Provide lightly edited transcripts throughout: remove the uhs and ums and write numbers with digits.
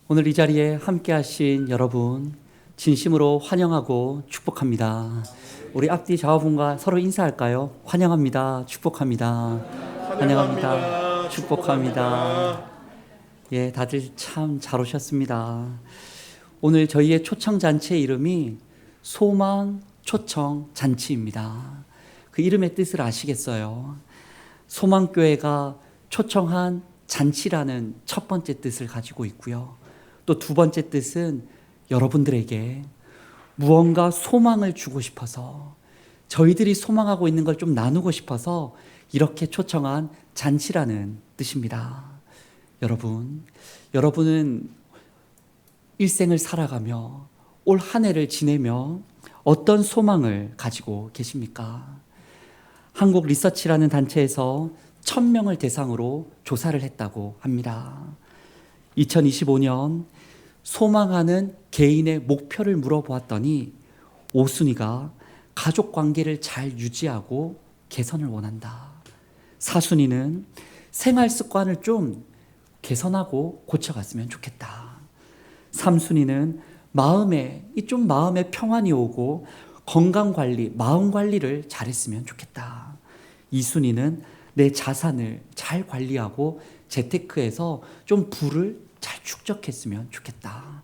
오늘 이 자리에 함께 하신 여러분 진심으로 환영하고 축복합니다. 우리 앞뒤 좌우분과 서로 인사할까요? 환영합니다. 축복합니다. 환영합니다. 축복합니다. 예, 다들 참 잘 오셨습니다. 오늘 저희의 초청 잔치의 이름이 소망 초청 잔치입니다. 그 이름의 뜻을 아시겠어요? 소망교회가 초청한 잔치라는 첫 번째 뜻을 가지고 있고요. 또 두 번째 뜻은 여러분들에게 무언가 소망을 주고 싶어서, 저희들이 소망하고 있는 걸 좀 나누고 싶어서 이렇게 초청한 잔치라는 뜻입니다. 여러분은 일생을 살아가며 올 한 해를 지내며 어떤 소망을 가지고 계십니까? 한국 리서치라는 단체에서 1000명을 대상으로 조사를 했다고 합니다. 2025년 소망하는 개인의 목표를 물어보았더니 5순위가 가족 관계를 잘 유지하고 개선을 원한다. 4순위는 생활 습관을 좀 개선하고 고쳐갔으면 좋겠다. 3순위는 마음에 평안이 오고 건강 관리, 마음 관리를 잘했으면 좋겠다. 2순위는 내 자산을 잘 관리하고 재테크해서 좀 부를 잘 축적했으면 좋겠다.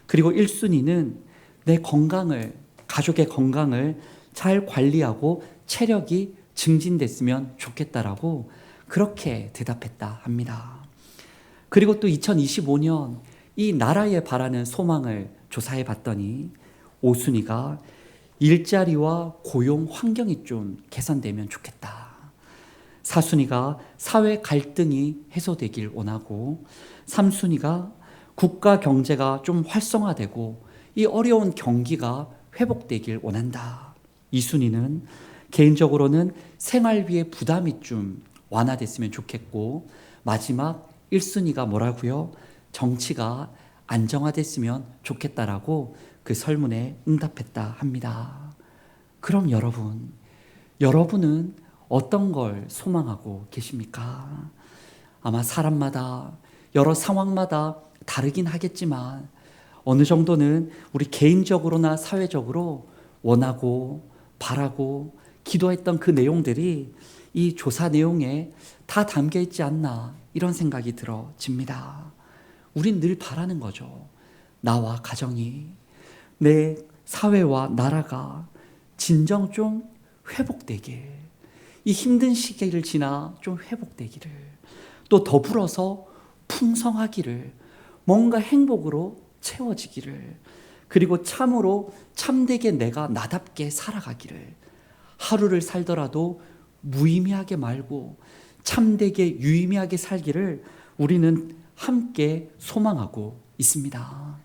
그리고 1순위는 내 건강을, 가족의 건강을 잘 관리하고 체력이 증진됐으면 좋겠다라고 그렇게 대답했다 합니다. 그리고 또 2025년 이 나라에 바라는 소망을 조사해 봤더니 5순위가 일자리와 고용 환경이 좀 개선되면 좋겠다. 4순위가 사회 갈등이 해소되길 원하고, 3순위가 국가 경제가 좀 활성화되고 이 어려운 경기가 회복되길 원한다. 2순위는 개인적으로는 생활비의 부담이 좀 완화됐으면 좋겠고, 마지막 1순위가 뭐라고요? 정치가 안정화됐으면 좋겠다라고 그 설문에 응답했다 합니다. 그럼 여러분은 어떤 걸 소망하고 계십니까? 아마 사람마다 여러 상황마다 다르긴 하겠지만 어느 정도는 우리 개인적으로나 사회적으로 원하고 바라고 기도했던 그 내용들이 이 조사 내용에 다 담겨 있지 않나, 이런 생각이 들어집니다. 우린 늘 바라는 거죠. 나와 가정이, 내 사회와 나라가 진정 좀 회복되길, 이 힘든 시기를 지나 좀 회복되기를, 또 더불어서 풍성하기를, 뭔가 행복으로 채워지기를, 그리고 참되게 내가 나답게 살아가기를, 하루를 살더라도 무의미하게 말고 참되게 유의미하게 살기를 우리는 함께 소망하고 있습니다.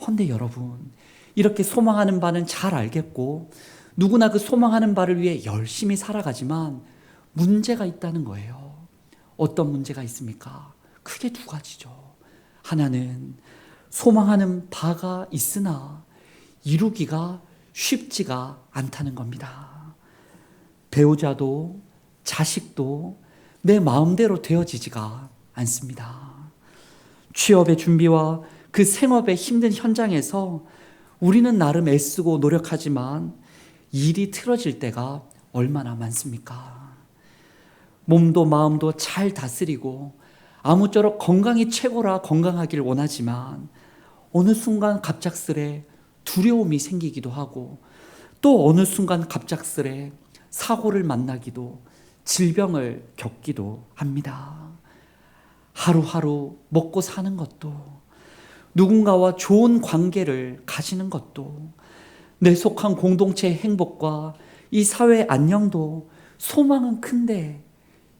헌데 여러분, 이렇게 소망하는 바는 잘 알겠고 누구나 그 소망하는 바를 위해 열심히 살아가지만 문제가 있다는 거예요. 어떤 문제가 있습니까? 크게 두 가지죠. 하나는 소망하는 바가 있으나 이루기가 쉽지가 않다는 겁니다. 배우자도 자식도 내 마음대로 되어지지가 않습니다. 취업의 준비와 그 생업의 힘든 현장에서 우리는 나름 애쓰고 노력하지만 일이 틀어질 때가 얼마나 많습니까? 몸도 마음도 잘 다스리고 아무쪼록 건강이 최고라 건강하길 원하지만 어느 순간 갑작스레 두려움이 생기기도 하고, 또 어느 순간 갑작스레 사고를 만나기도, 질병을 겪기도 합니다. 하루하루 먹고 사는 것도, 누군가와 좋은 관계를 가지는 것도, 내 속한 공동체의 행복과 이 사회의 안녕도 소망은 큰데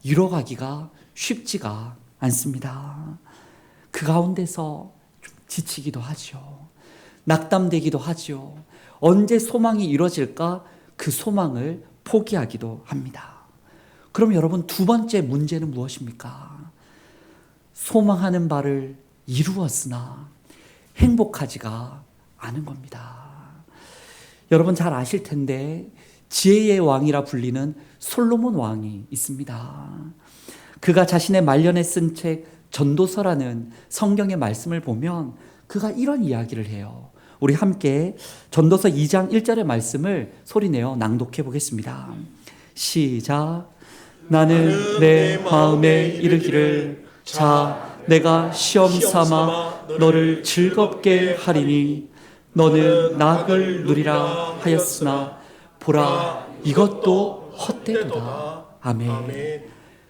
이뤄가기가 쉽지가 않습니다. 그 가운데서 좀 지치기도 하죠. 낙담되기도 하죠. 언제 소망이 이루어질까 그 소망을 포기하기도 합니다. 그럼 여러분, 두 번째 문제는 무엇입니까? 소망하는 바를 이루었으나 행복하지가 않은 겁니다. 여러분 잘 아실 텐데 지혜의 왕이라 불리는 솔로몬 왕이 있습니다. 그가 자신의 말년에 쓴 책 전도서라는 성경의 말씀을 보면 그가 이런 이야기를 해요. 우리 함께 전도서 2장 1절의 말씀을 소리내어 낭독해 보겠습니다. 시작. 나는 내 마음에 이르기를 자 내가 시험 삼아 너를 즐겁게 하리니 너는 낙을 누리라 하였으나 보라 이것도 헛되도다. 아멘.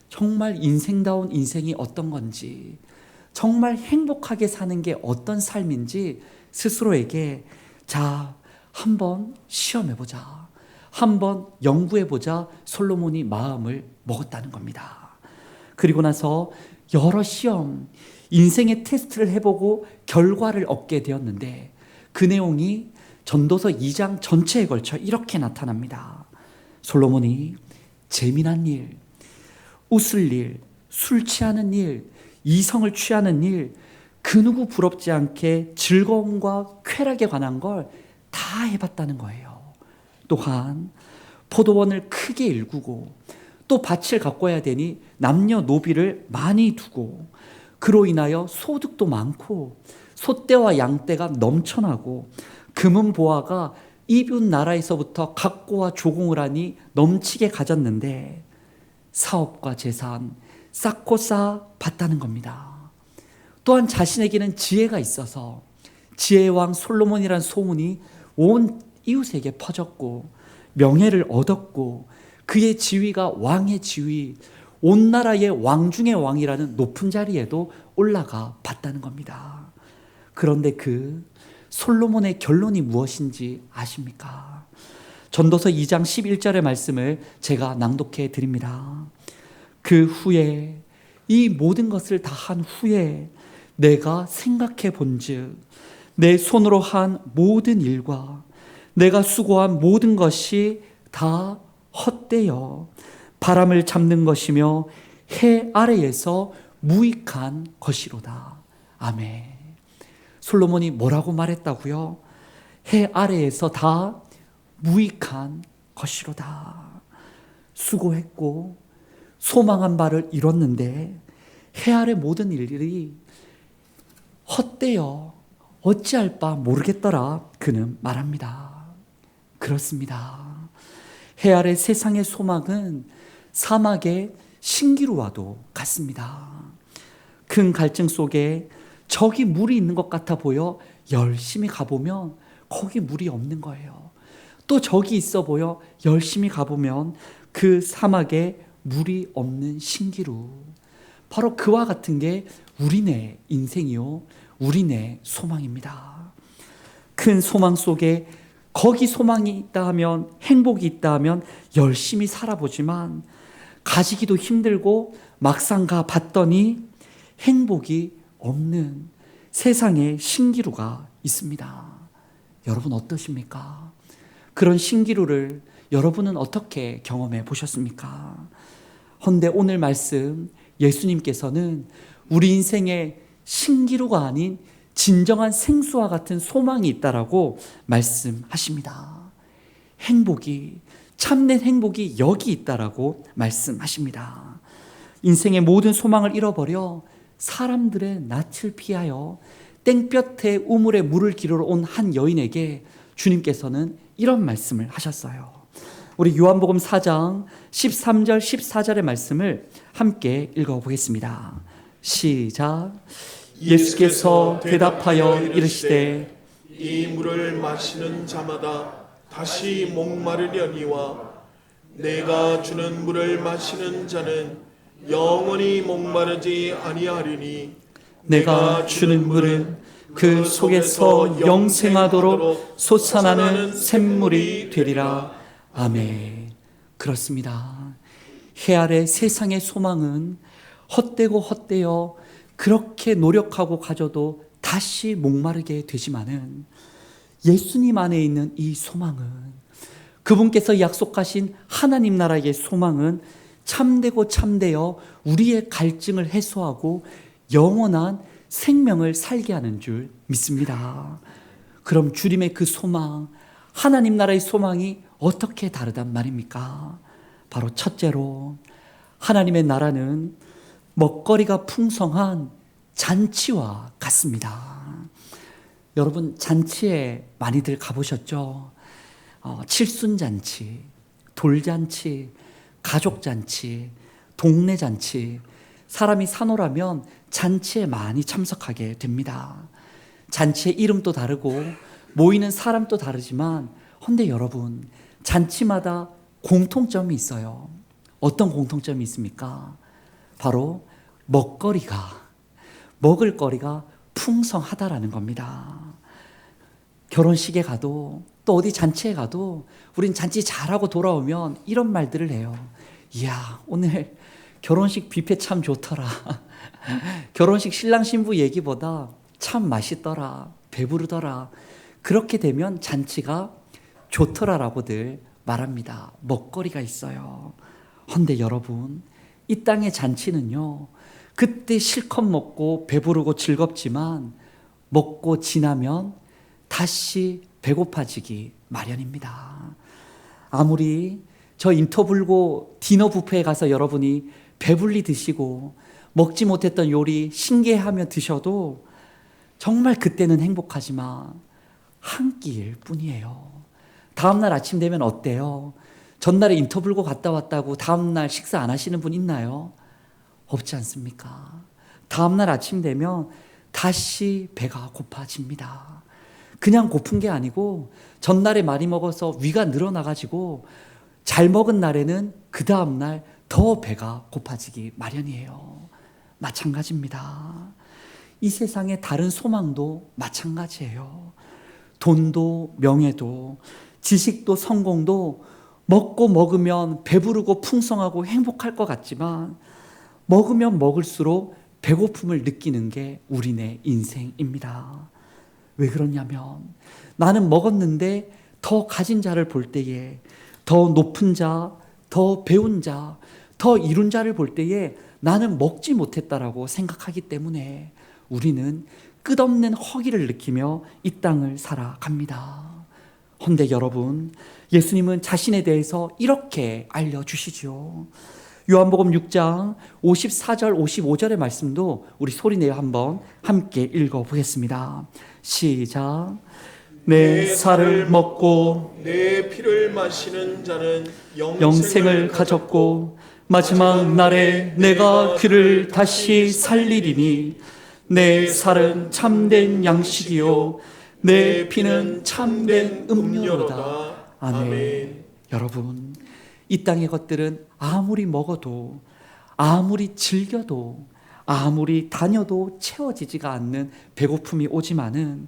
정말 인생다운 인생이 어떤 건지, 정말 행복하게 사는 게 어떤 삶인지 스스로에게 자 한번 시험해보자, 한번 연구해보자 솔로몬이 마음을 먹었다는 겁니다. 그리고 나서 여러 시험, 인생의 테스트를 해보고 결과를 얻게 되었는데 그 내용이 전도서 2장 전체에 걸쳐 이렇게 나타납니다. 솔로몬이 재미난 일, 웃을 일, 술 취하는 일, 이성을 취하는 일, 그 누구 부럽지 않게 즐거움과 쾌락에 관한 걸 다 해봤다는 거예요. 또한 포도원을 크게 일구고 또 밭을 가꿔야 되니 남녀노비를 많이 두고 그로 인하여 소득도 많고 소떼와 양떼가 넘쳐나고 금은 보화가 이웃 나라에서부터 각고와 조공을 하니 넘치게 가졌는데 사업과 재산 쌓고 쌓아 봤다는 겁니다. 또한 자신에게는 지혜가 있어서 지혜의 왕 솔로몬이라는 소문이 온 이웃에게 퍼졌고 명예를 얻었고 그의 지위가 왕의 지위, 온 나라의 왕 중의 왕이라는 높은 자리에도 올라가 봤다는 겁니다. 그런데 그 솔로몬의 결론이 무엇인지 아십니까? 전도서 2장 11절의 말씀을 제가 낭독해 드립니다. 그 후에 이 모든 것을 다 한 후에 내가 생각해 본즉 내 손으로 한 모든 일과 내가 수고한 모든 것이 다 헛되어 바람을 잡는 것이며 해 아래에서 무익한 것이로다. 아멘. 솔로몬이 뭐라고 말했다고요? 해 아래에서 다 무익한 것이로다. 수고했고 소망한 바를 이뤘는데 해 아래 모든 일들이 헛되어 어찌할 바 모르겠더라 그는 말합니다. 그렇습니다. 해 아래 세상의 소망은 사막의 신기루와도 같습니다. 큰 갈증 속에 저기 물이 있는 것 같아 보여 열심히 가보면 거기 물이 없는 거예요. 또 저기 있어 보여 열심히 가보면 그 사막에 물이 없는 신기루. 바로 그와 같은 게 우리네 인생이요, 우리네 소망입니다. 큰 소망 속에 거기 소망이 있다 하면, 행복이 있다 하면 열심히 살아보지만 가지기도 힘들고 막상 가봤더니 행복이 없는 세상에 신기루가 있습니다. 여러분 어떠십니까? 그런 신기루를 여러분은 어떻게 경험해 보셨습니까? 헌데 오늘 말씀 예수님께서는 우리 인생에 신기루가 아닌 진정한 생수와 같은 소망이 있다라고 말씀하십니다. 행복이, 참된 행복이 여기 있다라고 말씀하십니다. 인생의 모든 소망을 잃어버려 사람들의 낯을 피하여 땡볕에 우물에 물을 기르러 온 한 여인에게 주님께서는 이런 말씀을 하셨어요. 우리 요한복음 4장 13절 14절의 말씀을 함께 읽어보겠습니다. 시작. 예수께서 대답하여 이르시되 이 물을 마시는 자마다 다시 목마르려니와 내가 주는 물을 마시는 자는 영원히 목마르지 아니하리니 내가 주는 물은 그 속에서 영생하도록 솟아나는 샘물이 되리라. 아멘. 그렇습니다. 해 아래 세상의 소망은 헛되고 헛되어 그렇게 노력하고 가져도 다시 목마르게 되지만은 예수님 안에 있는 이 소망은, 그분께서 약속하신 하나님 나라의 소망은 참되고 참되어 우리의 갈증을 해소하고 영원한 생명을 살게 하는 줄 믿습니다. 그럼 주님의 그 소망, 하나님 나라의 소망이 어떻게 다르단 말입니까? 바로 첫째로 하나님의 나라는 먹거리가 풍성한 잔치와 같습니다. 여러분, 잔치에 많이들 가보셨죠? 칠순잔치, 돌잔치, 가족잔치, 동네잔치, 사람이 사노라면 잔치에 많이 참석하게 됩니다. 잔치의 이름도 다르고 모이는 사람도 다르지만, 헌데 여러분, 잔치마다 공통점이 있어요. 어떤 공통점이 있습니까? 바로 먹을 거리가 풍성하다라는 겁니다. 결혼식에 가도 또 어디 잔치에 가도 우린 잔치 잘하고 돌아오면 이런 말들을 해요. 이야, 오늘 결혼식 뷔페 참 좋더라. 결혼식 신랑 신부 얘기보다 참 맛있더라. 배부르더라. 그렇게 되면 잔치가 좋더라라고들 말합니다. 먹거리가 있어요. 헌데 여러분, 이 땅의 잔치는요, 그때 실컷 먹고 배부르고 즐겁지만 먹고 지나면 다시 배고파지기 마련입니다. 아무리 저 인터불고 디너 뷔페에 가서 여러분이 배불리 드시고 먹지 못했던 요리 신기해하며 드셔도 정말 그때는 행복하지만 한 끼일 뿐이에요. 다음날 아침 되면 어때요? 전날에 인터불고 갔다 왔다고 다음날 식사 안 하시는 분 있나요? 없지 않습니까? 다음날 아침 되면 다시 배가 고파집니다. 그냥 고픈 게 아니고 전날에 많이 먹어서 위가 늘어나가지고 잘 먹은 날에는 그 다음날 더 배가 고파지기 마련이에요. 마찬가지입니다. 이 세상의 다른 소망도 마찬가지예요. 돈도 명예도 지식도 성공도 먹고 먹으면 배부르고 풍성하고 행복할 것 같지만 먹으면 먹을수록 배고픔을 느끼는 게 우리네 인생입니다. 왜 그러냐면 나는 먹었는데 더 가진 자를 볼 때에, 더 높은 자, 더 배운 자, 더 이룬 자를 볼 때에 나는 먹지 못했다라고 생각하기 때문에 우리는 끝없는 허기를 느끼며 이 땅을 살아갑니다. 헌데 여러분, 예수님은 자신에 대해서 이렇게 알려주시죠. 요한복음 6장 54절 55절의 말씀도 우리 소리내어 한번 함께 읽어보겠습니다. 시작. 내 살을 먹고 내 피를 마시는 자는 영생을 가졌고 마지막 날에 내가 그를 다시 살리리니 내 살은 참된 양식이요 내 피는 참된 음료로다. 아멘. 여러분, 이 땅의 것들은 아무리 먹어도, 아무리 즐겨도, 아무리 다녀도 채워지지가 않는 배고픔이 오지만은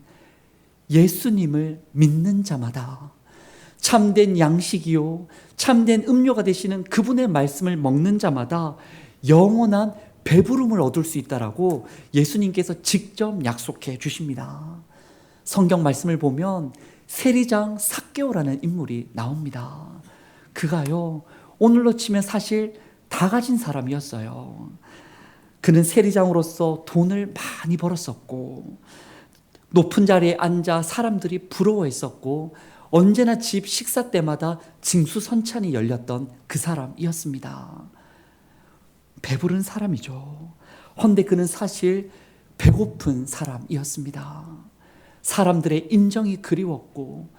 예수님을 믿는 자마다 참된 양식이요 참된 음료가 되시는 그분의 말씀을 먹는 자마다 영원한 배부름을 얻을 수 있다라고 예수님께서 직접 약속해 주십니다. 성경 말씀을 보면 세리장 삭개오라는 인물이 나옵니다. 그가요, 오늘로 치면 사실 다 가진 사람이었어요. 그는 세리장으로서 돈을 많이 벌었었고 높은 자리에 앉아 사람들이 부러워했었고 언제나 집 식사 때마다 징수선찬이 열렸던 그 사람이었습니다. 배부른 사람이죠. 헌데 그는 사실 배고픈 사람이었습니다. 사람들의 인정이 그리웠고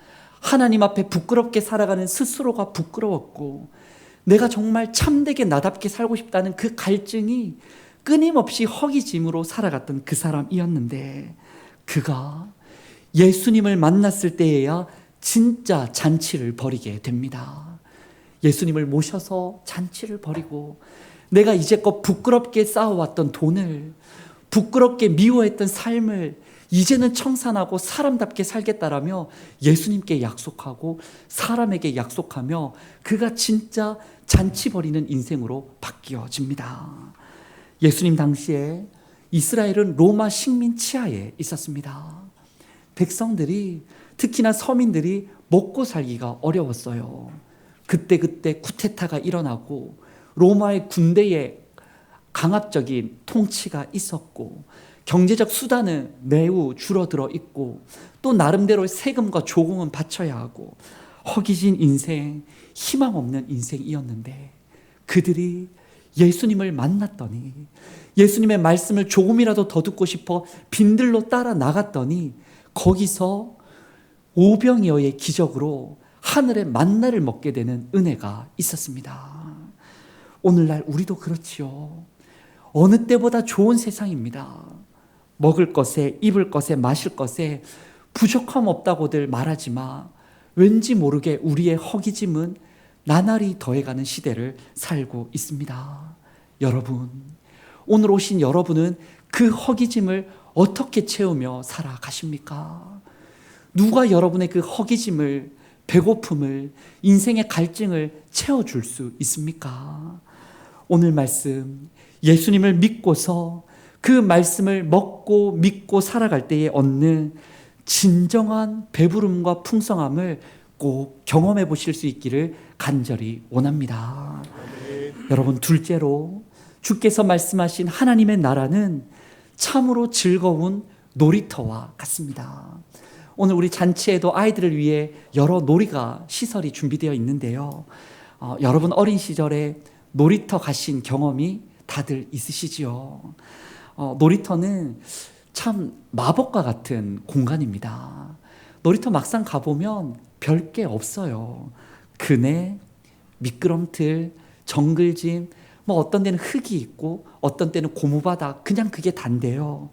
하나님 앞에 부끄럽게 살아가는 스스로가 부끄러웠고 내가 정말 참되게 나답게 살고 싶다는 그 갈증이 끊임없이 허기짐으로 살아갔던 그 사람이었는데 그가 예수님을 만났을 때에야 진짜 잔치를 벌이게 됩니다. 예수님을 모셔서 잔치를 벌이고 내가 이제껏 부끄럽게 쌓아왔던 돈을, 부끄럽게 미워했던 삶을 이제는 청산하고 사람답게 살겠다라며 예수님께 약속하고 사람에게 약속하며 그가 진짜 잔치 벌이는 인생으로 바뀌어집니다. 예수님 당시에 이스라엘은 로마 식민 치하에 있었습니다. 백성들이, 특히나 서민들이 먹고 살기가 어려웠어요. 그때 쿠데타가 일어나고 로마의 군대에 강압적인 통치가 있었고 경제적 수단은 매우 줄어들어 있고 또 나름대로 세금과 조공은 바쳐야 하고 허기진 인생, 희망 없는 인생이었는데 그들이 예수님을 만났더니 예수님의 말씀을 조금이라도 더 듣고 싶어 빈들로 따라 나갔더니 거기서 오병이어의 기적으로 하늘의 만나를 먹게 되는 은혜가 있었습니다. 오늘날 우리도 그렇지요. 어느 때보다 좋은 세상입니다. 먹을 것에, 입을 것에, 마실 것에 부족함 없다고들 말하지 마. 왠지 모르게 우리의 허기짐은 나날이 더해가는 시대를 살고 있습니다. 여러분, 오늘 오신 여러분은 그 허기짐을 어떻게 채우며 살아가십니까? 누가 여러분의 그 허기짐을, 배고픔을, 인생의 갈증을 채워줄 수 있습니까? 오늘 말씀, 예수님을 믿고서 그 말씀을 먹고 믿고 살아갈 때에 얻는 진정한 배부름과 풍성함을 꼭 경험해 보실 수 있기를 간절히 원합니다. 여러분, 둘째로 주께서 말씀하신 하나님의 나라는 참으로 즐거운 놀이터와 같습니다. 오늘 우리 잔치에도 아이들을 위해 여러 놀이가 시설이 준비되어 있는데요. 여러분 어린 시절에 놀이터 가신 경험이 다들 있으시지요. 놀이터는 참 마법과 같은 공간입니다. 놀이터 막상 가보면 별게 없어요. 그네, 미끄럼틀, 정글짐, 어떤 데는 흙이 있고 어떤 때는 고무바닥, 그냥 그게 단데요.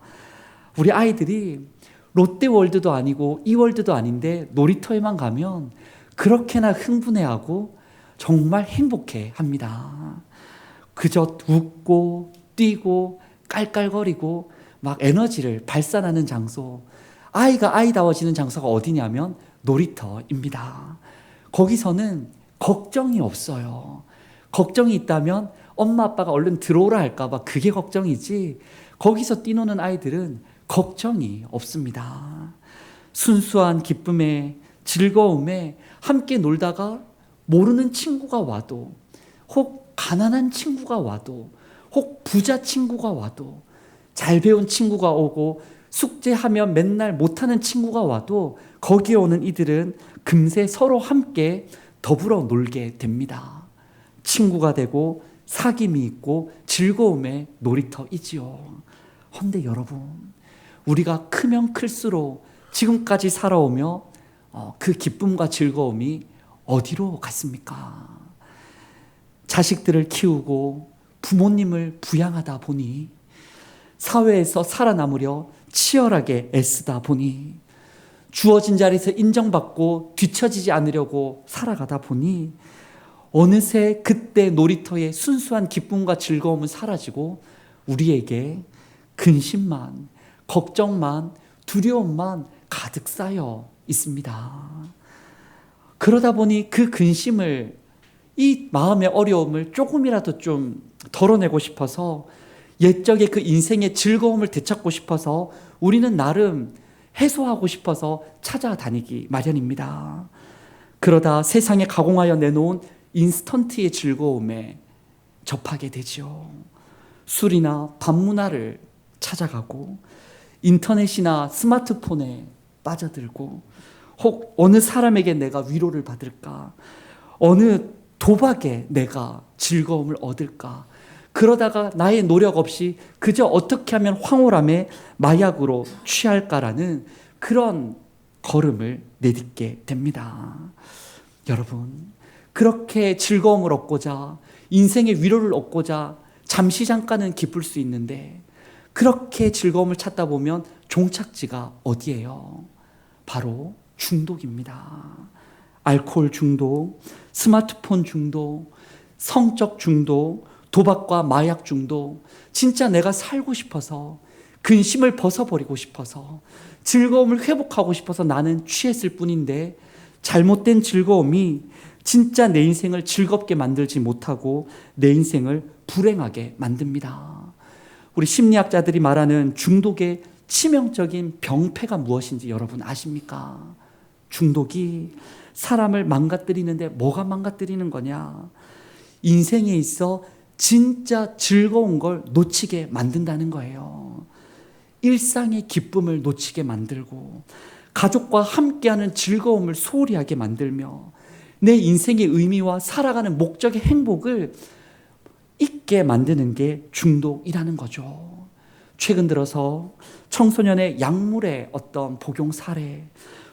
우리 아이들이 롯데월드도 아니고 이월드도 아닌데 놀이터에만 가면 그렇게나 흥분해하고 정말 행복해합니다. 그저 웃고 뛰고 깔깔거리고 막 에너지를 발산하는 장소, 아이가 아이다워지는 장소가 어디냐면 놀이터입니다. 거기서는 걱정이 없어요. 걱정이 있다면 엄마 아빠가 얼른 들어오라 할까봐 그게 걱정이지, 거기서 뛰노는 아이들은 걱정이 없습니다. 순수한 기쁨에, 즐거움에 함께 놀다가 모르는 친구가 와도, 혹 가난한 친구가 와도, 혹 부자 친구가 와도, 잘 배운 친구가 오고 숙제하면 맨날 못하는 친구가 와도 거기에 오는 이들은 금세 서로 함께 더불어 놀게 됩니다. 친구가 되고 사귐이 있고 즐거움의 놀이터이지요. 헌데 여러분, 우리가 크면 클수록 지금까지 살아오며 그 기쁨과 즐거움이 어디로 갔습니까? 자식들을 키우고 부모님을 부양하다 보니, 사회에서 살아남으려 치열하게 애쓰다 보니, 주어진 자리에서 인정받고 뒤처지지 않으려고 살아가다 보니 어느새 그때 놀이터의 순수한 기쁨과 즐거움은 사라지고 우리에게 근심만, 걱정만, 두려움만 가득 쌓여 있습니다. 그러다 보니 그 근심을, 이 마음의 어려움을 조금이라도 좀 덜어내고 싶어서, 옛적의 그 인생의 즐거움을 되찾고 싶어서 우리는 나름 해소하고 싶어서 찾아다니기 마련입니다. 그러다 세상에 가공하여 내놓은 인스턴트의 즐거움에 접하게 되죠. 술이나 밤문화를 찾아가고 인터넷이나 스마트폰에 빠져들고, 혹 어느 사람에게 내가 위로를 받을까, 어느 도박에 내가 즐거움을 얻을까, 그러다가 나의 노력 없이 그저 어떻게 하면 황홀함에 마약으로 취할까라는 그런 걸음을 내딛게 됩니다. 여러분, 그렇게 즐거움을 얻고자, 인생의 위로를 얻고자 잠시 잠깐은 기쁠 수 있는데, 그렇게 즐거움을 찾다 보면 종착지가 어디예요? 바로 중독입니다. 알코올 중독, 스마트폰 중독, 성적 중독, 도박과 마약 중독. 진짜 내가 살고 싶어서, 근심을 벗어버리고 싶어서, 즐거움을 회복하고 싶어서 나는 취했을 뿐인데, 잘못된 즐거움이 진짜 내 인생을 즐겁게 만들지 못하고 내 인생을 불행하게 만듭니다. 우리 심리학자들이 말하는 중독의 치명적인 병폐가 무엇인지 여러분 아십니까? 중독이 사람을 망가뜨리는데 뭐가 망가뜨리는 거냐? 인생에 있어 진짜 즐거운 걸 놓치게 만든다는 거예요. 일상의 기쁨을 놓치게 만들고, 가족과 함께하는 즐거움을 소홀히 하게 만들며, 내 인생의 의미와 살아가는 목적의 행복을 있게 만드는 게 중독이라는 거죠. 최근 들어서 청소년의 약물의 어떤 복용 사례,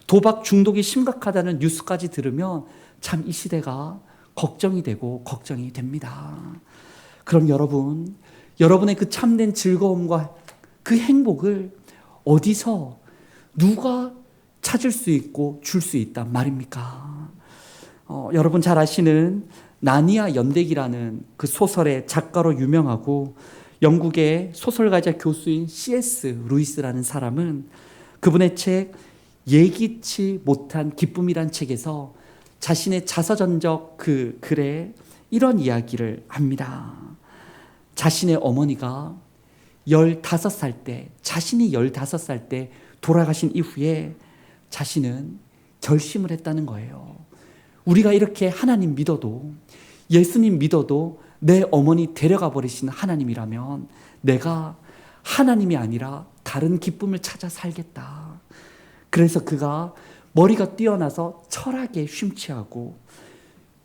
도박 중독이 심각하다는 뉴스까지 들으면 참 이 시대가 걱정이 되고 걱정이 됩니다. 그럼 여러분의 그 참된 즐거움과 그 행복을 어디서 누가 찾을 수 있고 줄 수 있단 말입니까? 여러분 잘 아시는 나니아 연대기라는 그 소설의 작가로 유명하고 영국의 소설가이자 교수인 C.S. 루이스라는 사람은 그분의 책 예기치 못한 기쁨이란 책에서 자신의 자서전적 그 글에 이런 이야기를 합니다. 자신의 어머니가 15살 때, 자신이 15살 때 돌아가신 이후에 자신은 결심을 했다는 거예요. 우리가 이렇게 하나님 믿어도, 예수님 믿어도 내 어머니 데려가 버리신 하나님이라면 내가 하나님이 아니라 다른 기쁨을 찾아 살겠다. 그래서 그가 머리가 뛰어나서 철학에 심취하고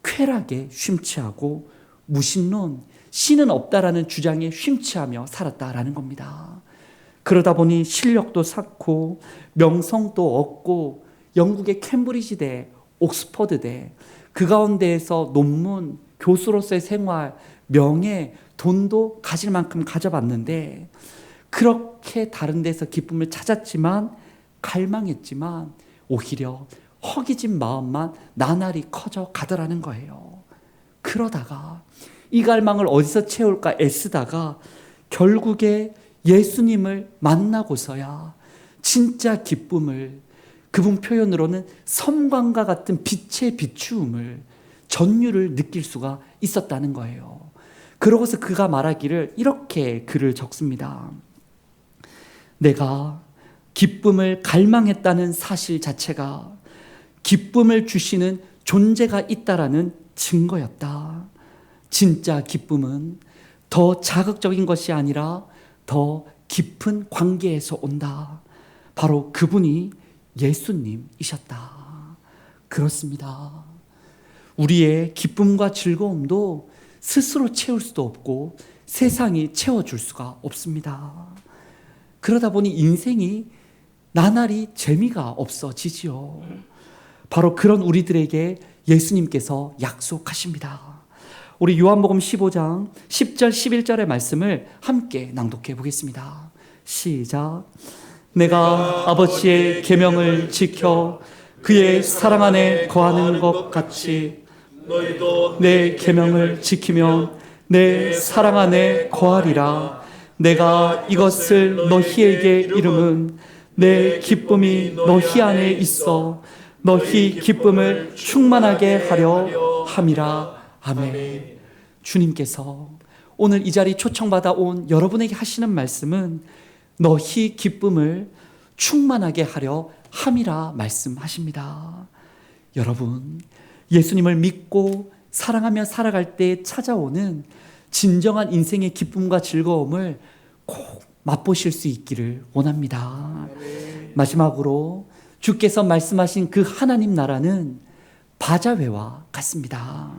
쾌락에 심취하고 무신론, 신은 없다라는 주장에 심취하며 살았다라는 겁니다. 그러다 보니 실력도 쌓고 명성도 얻고 영국의 캠브리지대, 옥스퍼드대 그 가운데에서 논문, 교수로서의 생활, 명예, 돈도 가질 만큼 가져봤는데 그렇게 다른 데서 기쁨을 찾았지만 갈망했지만 오히려 허기진 마음만 나날이 커져 가더라는 거예요. 그러다가 이 갈망을 어디서 채울까 애쓰다가 결국에 예수님을 만나고서야 진짜 기쁨을, 그분 표현으로는 섬광과 같은 빛의 비추음을, 전율을 느낄 수가 있었다는 거예요. 그러고서 그가 말하기를 이렇게 글을 적습니다. 내가 기쁨을 갈망했다는 사실 자체가 기쁨을 주시는 존재가 있다라는 증거였다. 진짜 기쁨은 더 자극적인 것이 아니라 더 깊은 관계에서 온다. 바로 그분이 예수님이셨다. 그렇습니다. 우리의 기쁨과 즐거움도 스스로 채울 수도 없고 세상이 채워줄 수가 없습니다. 그러다 보니 인생이 나날이 재미가 없어지지요. 바로 그런 우리들에게 예수님께서 약속하십니다. 우리 요한복음 15장 10절 11절의 말씀을 함께 낭독해 보겠습니다. 시작. 내가 아버지의 계명을 지켜 그의 사랑 안에 거하는 것 같이 너희도 내 계명을 지키면 내 사랑 안에 거하리라. 내가 이것을 너희에게 이름은 내 기쁨이 너희 안에 있어 너희 기쁨을 충만하게 하려 함이라. 아멘. 주님께서 오늘 이 자리 초청받아 온 여러분에게 하시는 말씀은 너희 기쁨을 충만하게 하려 함이라 말씀하십니다. 여러분, 예수님을 믿고 사랑하며 살아갈 때 찾아오는 진정한 인생의 기쁨과 즐거움을 꼭 맛보실 수 있기를 원합니다. 마지막으로 주께서 말씀하신 그 하나님 나라는 바자회와 같습니다.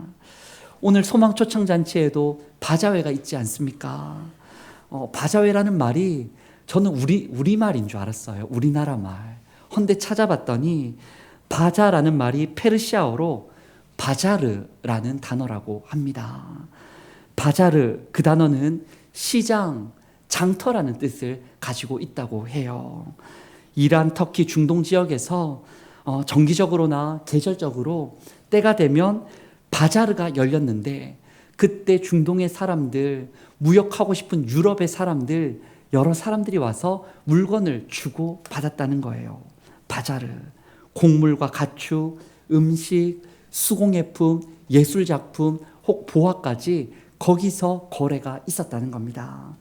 오늘 소망 초청잔치에도 바자회가 있지 않습니까? 바자회라는 말이 저는 우리말인 줄 알았어요. 우리나라 말. 헌데 찾아봤더니 바자라는 말이 페르시아어로 바자르라는 단어라고 합니다. 바자르, 그 단어는 시장, 장터라는 뜻을 가지고 있다고 해요. 이란, 터키, 중동 지역에서 정기적으로나 계절적으로 때가 되면 바자르가 열렸는데 그때 중동의 사람들, 무역하고 싶은 유럽의 사람들, 여러 사람들이 와서 물건을 주고 받았다는 거예요. 바자르, 곡물과 가축, 음식, 수공예품, 예술작품, 혹 보화까지 거기서 거래가 있었다는 겁니다.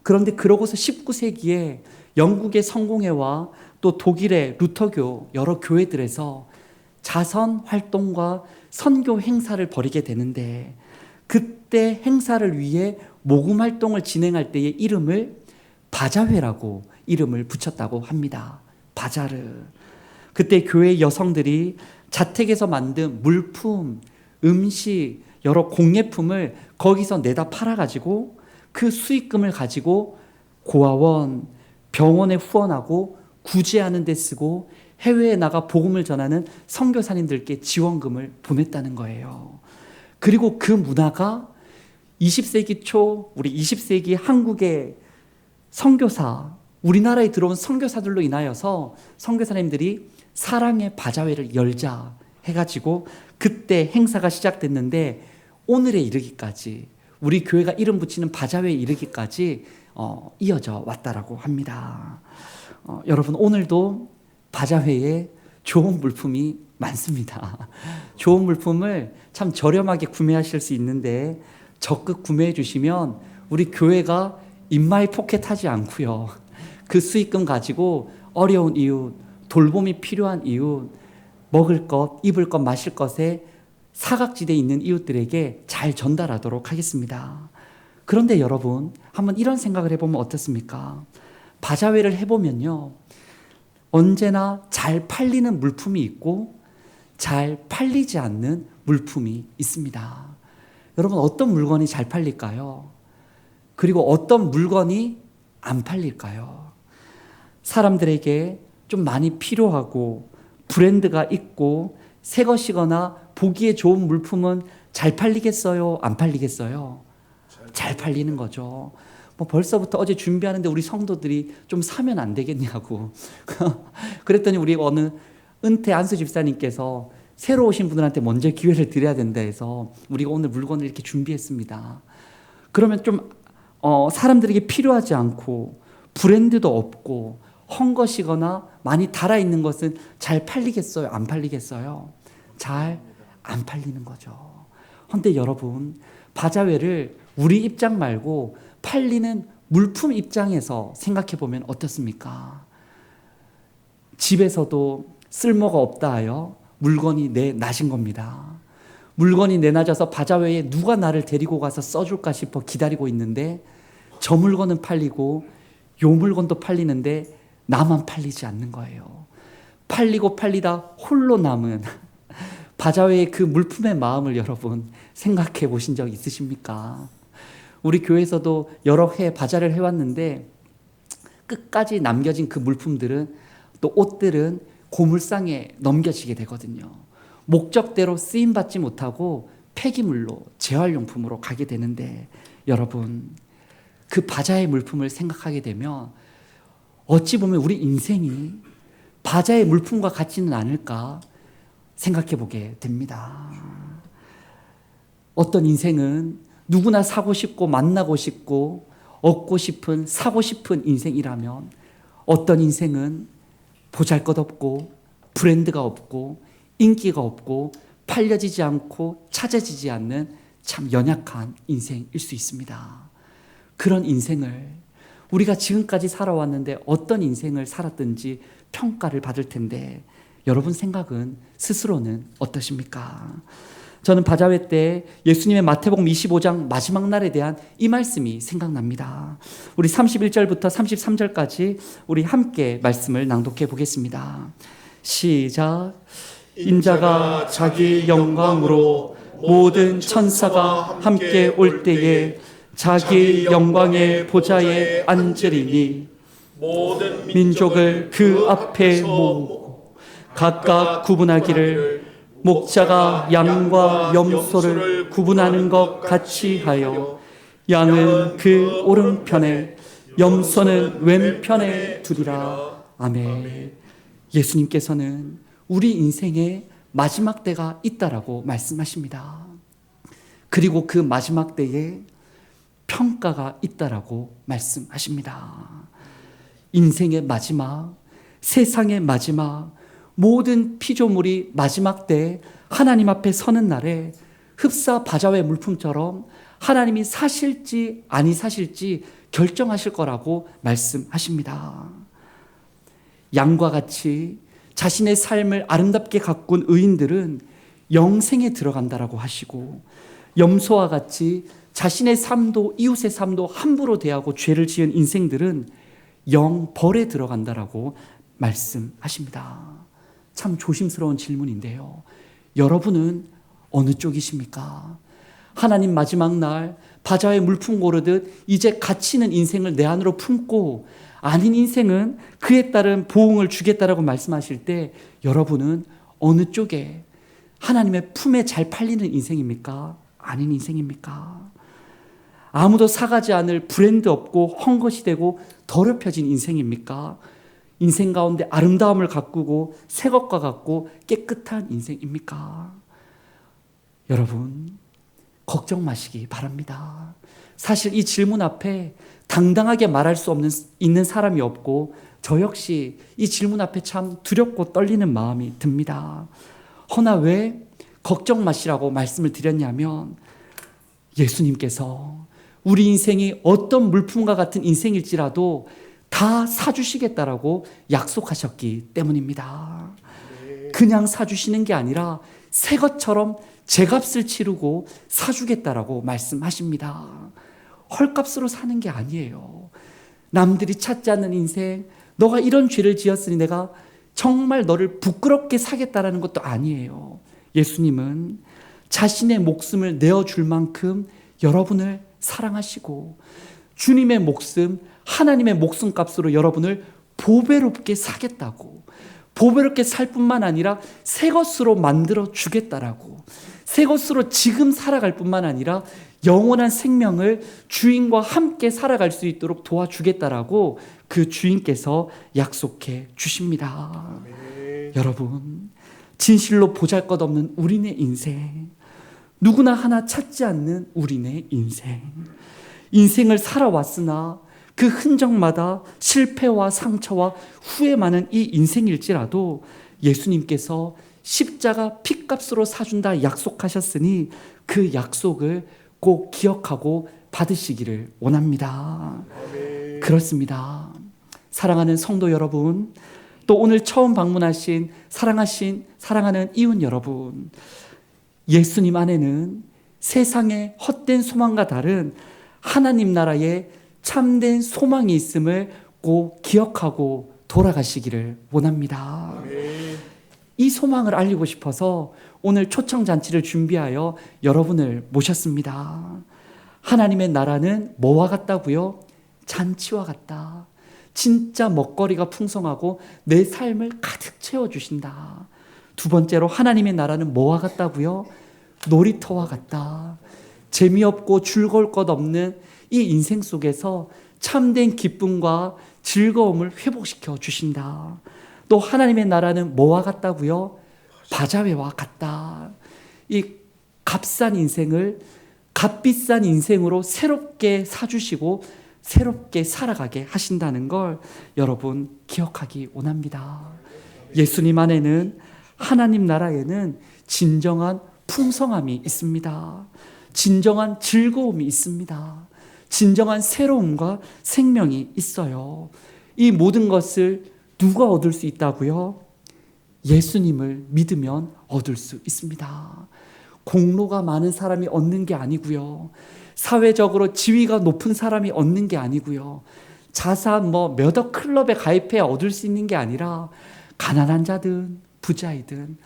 그런데 그러고서 19세기에 영국의 성공회와 또 독일의 루터교 여러 교회들에서 자선 활동과 선교 행사를 벌이게 되는데 그때 행사를 위해 모금 활동을 진행할 때의 이름을 바자회라고 이름을 붙였다고 합니다. 바자르. 그때 교회 여성들이 자택에서 만든 물품, 음식, 여러 공예품을 거기서 내다 팔아가지고 그 수익금을 가지고 고아원, 병원에 후원하고 구제하는 데 쓰고 해외에 나가 복음을 전하는 선교사님들께 지원금을 보냈다는 거예요. 그리고 그 문화가 20세기 초 우리 20세기 한국의 선교사, 우리나라에 들어온 선교사들로 인하여서 선교사님들이 사랑의 바자회를 열자 해가지고 그때 행사가 시작됐는데 오늘에 이르기까지 우리 교회가 이름 붙이는 바자회에 이르기까지 이어져 왔다라고 합니다. 여러분 오늘도 바자회에 좋은 물품이 많습니다. 좋은 물품을 참 저렴하게 구매하실 수 있는데 적극 구매해 주시면 우리 교회가 인마이 포켓하지 않고요. 그 수익금 가지고 어려운 이웃, 돌봄이 필요한 이웃, 먹을 것, 입을 것, 마실 것에 사각지대에 있는 이웃들에게 잘 전달하도록 하겠습니다. 그런데 여러분 한번 이런 생각을 해보면 어떻습니까? 바자회를 해보면요, 언제나 잘 팔리는 물품이 있고 잘 팔리지 않는 물품이 있습니다. 여러분 어떤 물건이 잘 팔릴까요? 그리고 어떤 물건이 안 팔릴까요? 사람들에게 좀 많이 필요하고 브랜드가 있고 새 것이거나 보기에 좋은 물품은 잘 팔리겠어요? 안 팔리겠어요? 잘 팔리는 거죠. 뭐 벌써부터 어제 준비하는데 우리 성도들이 좀 사면 안 되겠냐고. 그랬더니 우리 어느 은퇴 안수 집사님께서 새로 오신 분들한테 먼저 기회를 드려야 된다 해서 우리가 오늘 물건을 이렇게 준비했습니다. 그러면 좀 사람들에게 필요하지 않고 브랜드도 없고 헝 것이거나 많이 달아있는 것은 잘 팔리겠어요? 안 팔리겠어요? 잘 안 팔리는 거죠. 그런데 여러분 바자회를 우리 입장 말고 팔리는 물품 입장에서 생각해 보면 어떻습니까? 집에서도 쓸모가 없다 하여 물건이 내놔진 겁니다. 물건이 내놔져서 바자회에 누가 나를 데리고 가서 써줄까 싶어 기다리고 있는데 저 물건은 팔리고 요 물건도 팔리는데 나만 팔리지 않는 거예요. 팔리고 팔리다 홀로 남은 바자회의 그 물품의 마음을 여러분 생각해 보신 적 있으십니까? 우리 교회에서도 여러 해 바자를 해왔는데 끝까지 남겨진 그 물품들은 또 옷들은 고물상에 넘겨지게 되거든요. 목적대로 쓰임받지 못하고 폐기물로 재활용품으로 가게 되는데 여러분 그 바자의 물품을 생각하게 되면 어찌 보면 우리 인생이 바자의 물품과 같지는 않을까 생각해 보게 됩니다. 어떤 인생은 누구나 사고 싶고 만나고 싶고 얻고 싶은 사고 싶은 인생이라면 어떤 인생은 보잘것없고 브랜드가 없고 인기가 없고 팔려지지 않고 찾아지지 않는 참 연약한 인생일 수 있습니다. 그런 인생을 우리가 지금까지 살아왔는데 어떤 인생을 살았든지 평가를 받을 텐데 여러분 생각은 스스로는 어떠십니까? 저는 바자회 때 예수님의 마태복음 25장 마지막 날에 대한 이 말씀이 생각납니다. 우리 31절부터 33절까지 우리 함께 말씀을 낭독해 보겠습니다. 시작. 인자가 자기 영광으로 모든 천사가 함께 올 때에 자기 영광의 보좌에 앉으리니 모든 민족을 그 앞에 모으고 각각 구분하기를 목자가 양과 염소를 구분하는 것 같이 하여 양은 그 오른편에 염소는 왼편에 두리라. 아멘. 예수님께서는 우리 인생의 마지막 때가 있다라고 말씀하십니다. 그리고 그 마지막 때에 평가가 있다라고 말씀하십니다. 인생의 마지막, 세상의 마지막, 모든 피조물이 마지막 때 하나님 앞에 서는 날에 흡사 바자회 물품처럼 하나님이 사실지 아니 사실지 결정하실 거라고 말씀하십니다. 양과 같이 자신의 삶을 아름답게 가꾼 의인들은 영생에 들어간다라고 하시고 염소와 같이 자신의 삶도 이웃의 삶도 함부로 대하고 죄를 지은 인생들은 영벌에 들어간다라고 말씀하십니다. 참 조심스러운 질문인데요. 여러분은 어느 쪽이십니까? 하나님 마지막 날 바자회 물품 고르듯 이제 갇히는 인생을 내 안으로 품고 아닌 인생은 그에 따른 보응을 주겠다라고 말씀하실 때 여러분은 어느 쪽에 하나님의 품에 잘 팔리는 인생입니까? 아닌 인생입니까? 아무도 사가지 않을 브랜드 없고 헝것이 되고 더럽혀진 인생입니까? 인생 가운데 아름다움을 가꾸고 새 것과 같고 깨끗한 인생입니까? 여러분 걱정 마시기 바랍니다. 사실 이 질문 앞에 당당하게 말할 수 있는 사람이 없고 저 역시 이 질문 앞에 참 두렵고 떨리는 마음이 듭니다. 허나 왜 걱정 마시라고 말씀을 드렸냐면 예수님께서 우리 인생이 어떤 물품과 같은 인생일지라도 다 사주시겠다라고 약속하셨기 때문입니다. 그냥 사주시는 게 아니라 새 것처럼 제값을 치르고 사주겠다라고 말씀하십니다. 헐값으로 사는 게 아니에요. 남들이 찾지 않는 인생, 너가 이런 죄를 지었으니 내가 정말 너를 부끄럽게 사겠다라는 것도 아니에요. 예수님은 자신의 목숨을 내어줄 만큼 여러분을 사랑하시고 주님의 목숨, 하나님의 목숨값으로 여러분을 보배롭게 사겠다고, 보배롭게 살 뿐만 아니라 새 것으로 만들어 주겠다라고, 새 것으로 지금 살아갈 뿐만 아니라 영원한 생명을 주인과 함께 살아갈 수 있도록 도와주겠다라고 그 주인께서 약속해 주십니다. 여러분, 진실로 보잘것없는 우리네 인생, 누구나 하나 찾지 않는 우리네 인생, 인생을 살아왔으나 그 흔적마다 실패와 상처와 후회 많은 이 인생일지라도 예수님께서 십자가 핏값으로 사준다 약속하셨으니 그 약속을 꼭 기억하고 받으시기를 원합니다. 아멘. 그렇습니다. 사랑하는 성도 여러분, 또 오늘 처음 방문하신 사랑하는 이웃 여러분, 예수님 안에는 세상의 헛된 소망과 다른 하나님 나라의 참된 소망이 있음을 꼭 기억하고 돌아가시기를 원합니다. 아멘. 이 소망을 알리고 싶어서 오늘 초청잔치를 준비하여 여러분을 모셨습니다. 하나님의 나라는 뭐와 같다고요? 잔치와 같다. 진짜 먹거리가 풍성하고 내 삶을 가득 채워주신다. 두 번째로 하나님의 나라는 뭐와 같다고요? 놀이터와 같다. 재미없고 즐거울 것 없는 이 인생 속에서 참된 기쁨과 즐거움을 회복시켜 주신다. 또 하나님의 나라는 뭐와 같다고요? 바자회와 같다. 이 값싼 인생을 값비싼 인생으로 새롭게 사주시고 새롭게 살아가게 하신다는 걸 여러분 기억하기 원합니다. 예수님 안에는, 하나님 나라에는 진정한 풍성함이 있습니다. 진정한 즐거움이 있습니다. 진정한 새로움과 생명이 있어요. 이 모든 것을 누가 얻을 수 있다고요? 예수님을 믿으면 얻을 수 있습니다. 공로가 많은 사람이 얻는 게 아니고요. 사회적으로 지위가 높은 사람이 얻는 게 아니고요. 자산 몇억 클럽에 가입해야 얻을 수 있는 게 아니라 가난한 자든 부자이든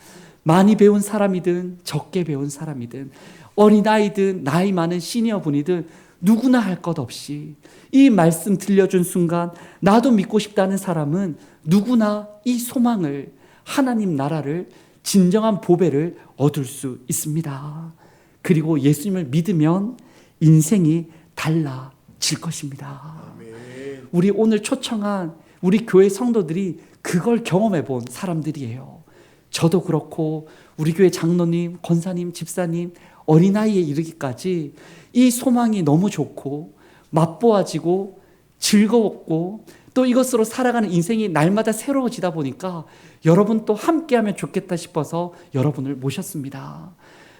많이 배운 사람이든 적게 배운 사람이든 어린아이든 나이 많은 시니어분이든 누구나 할 것 없이 이 말씀 들려준 순간 나도 믿고 싶다는 사람은 누구나 이 소망을, 하나님 나라를, 진정한 보배를 얻을 수 있습니다. 그리고 예수님을 믿으면 인생이 달라질 것입니다. 아멘. 우리 오늘 초청한 우리 교회 성도들이 그걸 경험해 본 사람들이에요. 저도 그렇고 우리 교회 장로님, 권사님, 집사님, 어린아이에 이르기까지 이 소망이 너무 좋고 맛보아지고 즐거웠고 또 이것으로 살아가는 인생이 날마다 새로워지다 보니까 여러분 또 함께하면 좋겠다 싶어서 여러분을 모셨습니다.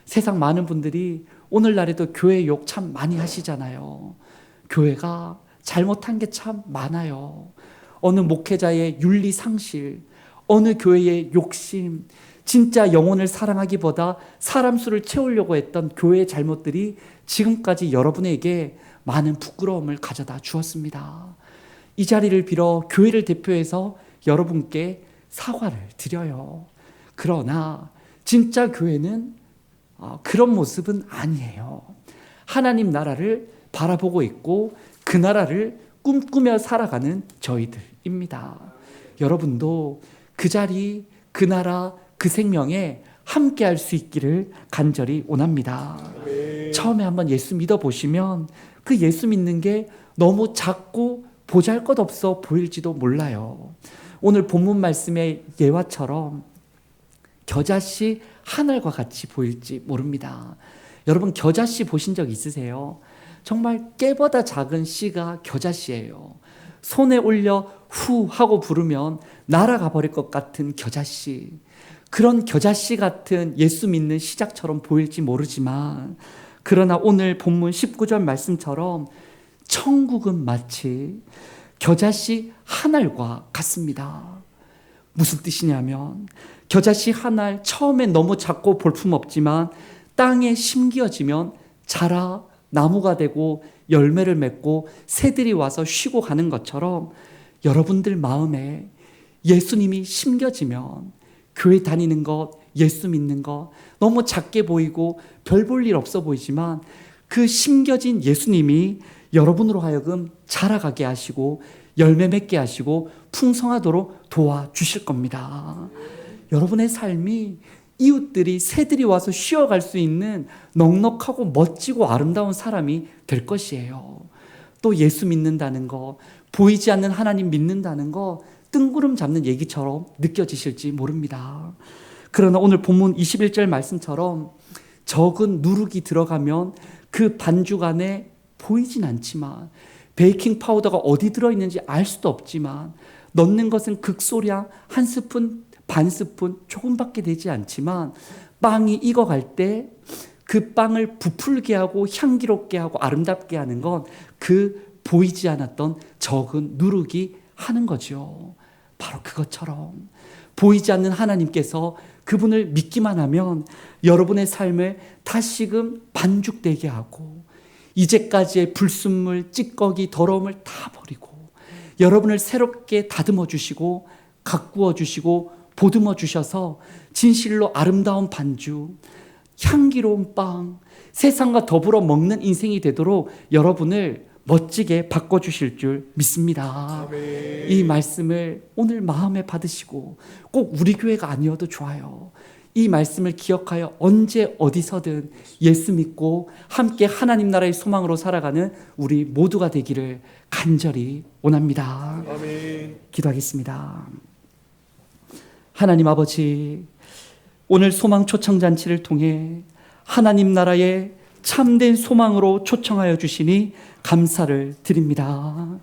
세상 많은 분들이 오늘날에도 교회 욕 참 많이 하시잖아요. 교회가 잘못한 게 참 많아요. 어느 목회자의 윤리상실, 어느 교회의 욕심, 진짜 영혼을 사랑하기보다 사람 수를 채우려고 했던 교회의 잘못들이 지금까지 여러분에게 많은 부끄러움을 가져다 주었습니다. 이 자리를 빌어 교회를 대표해서 여러분께 사과를 드려요. 그러나 진짜 교회는 그런 모습은 아니에요. 하나님 나라를 바라보고 있고 그 나라를 꿈꾸며 살아가는 저희들입니다. 여러분도 그 자리, 그 나라, 그 생명에 함께 할 수 있기를 간절히 원합니다. 처음에 한번 예수 믿어보시면 그 예수 믿는 게 너무 작고 보잘것없어 보일지도 몰라요. 오늘 본문 말씀의 예화처럼 겨자씨 하늘과 같이 보일지 모릅니다. 여러분 겨자씨 보신 적 있으세요? 정말 깨보다 작은 씨가 겨자씨예요. 손에 올려 후 하고 부르면 날아가 버릴 것 같은 겨자씨. 그런 겨자씨 같은 예수 믿는 시작처럼 보일지 모르지만 그러나 오늘 본문 19절 말씀처럼 천국은 마치 겨자씨 한 알과 같습니다. 무슨 뜻이냐면 겨자씨 한 알 처음엔 너무 작고 볼품없지만 땅에 심겨지면 자라 나무가 되고 열매를 맺고 새들이 와서 쉬고 가는 것처럼 여러분들 마음에 예수님이 심겨지면 교회 다니는 것, 예수 믿는 것 너무 작게 보이고 별 볼 일 없어 보이지만 그 심겨진 예수님이 여러분으로 하여금 자라가게 하시고 열매 맺게 하시고 풍성하도록 도와주실 겁니다. 여러분의 삶이 이웃들이 새들이 와서 쉬어갈 수 있는 넉넉하고 멋지고 아름다운 사람이 될 것이에요. 또 예수 믿는다는 거, 보이지 않는 하나님 믿는다는 거 뜬구름 잡는 얘기처럼 느껴지실지 모릅니다. 그러나 오늘 본문 21절 말씀처럼 적은 누룩이 들어가면 그 반죽 안에 보이진 않지만 베이킹 파우더가 어디 들어있는지 알 수도 없지만 넣는 것은 극소량 한 스푼, 반 스푼 조금밖에 되지 않지만 빵이 익어갈 때 그 빵을 부풀게 하고 향기롭게 하고 아름답게 하는 건 그 보이지 않았던 적은 누룩이 하는 거죠. 바로 그것처럼 보이지 않는 하나님께서 그분을 믿기만 하면 여러분의 삶을 다시금 반죽되게 하고 이제까지의 불순물, 찌꺼기, 더러움을 다 버리고 여러분을 새롭게 다듬어 주시고 가꾸어 주시고 보듬어 주셔서 진실로 아름다운 반죽, 향기로운 빵, 세상과 더불어 먹는 인생이 되도록 여러분을 멋지게 바꿔주실 줄 믿습니다. 아멘. 이 말씀을 오늘 마음에 받으시고 꼭 우리 교회가 아니어도 좋아요. 이 말씀을 기억하여 언제 어디서든 예수 믿고 함께 하나님 나라의 소망으로 살아가는 우리 모두가 되기를 간절히 원합니다. 아멘. 기도하겠습니다. 하나님 아버지, 오늘 소망 초청잔치를 통해 하나님 나라의 참된 소망으로 초청하여 주시니 감사를 드립니다.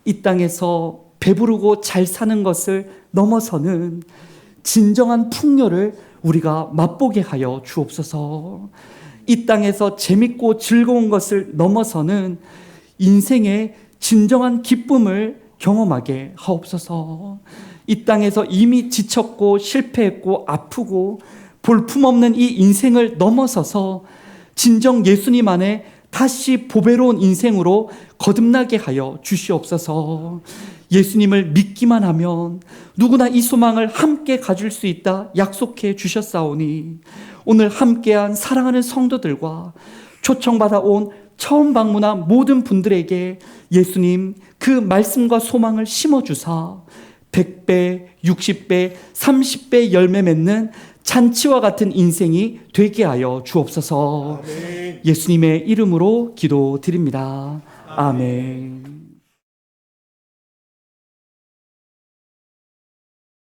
이 땅에서 배부르고 잘 사는 것을 넘어서는 진정한 풍요를 우리가 맛보게 하여 주옵소서. 이 땅에서 재밌고 즐거운 것을 넘어서는 인생의 진정한 기쁨을 경험하게 하옵소서. 이 땅에서 이미 지쳤고 실패했고 아프고 볼품없는 이 인생을 넘어서서 진정 예수님 안에 다시 보배로운 인생으로 거듭나게 하여 주시옵소서. 예수님을 믿기만 하면 누구나 이 소망을 함께 가질 수 있다 약속해 주셨사오니 오늘 함께한 사랑하는 성도들과 초청받아 온 처음 방문한 모든 분들에게 예수님 그 말씀과 소망을 심어주사 100배, 60배, 30배 열매 맺는 잔치와 같은 인생이 되게 하여 주옵소서. 아멘. 예수님의 이름으로 기도드립니다. 아멘.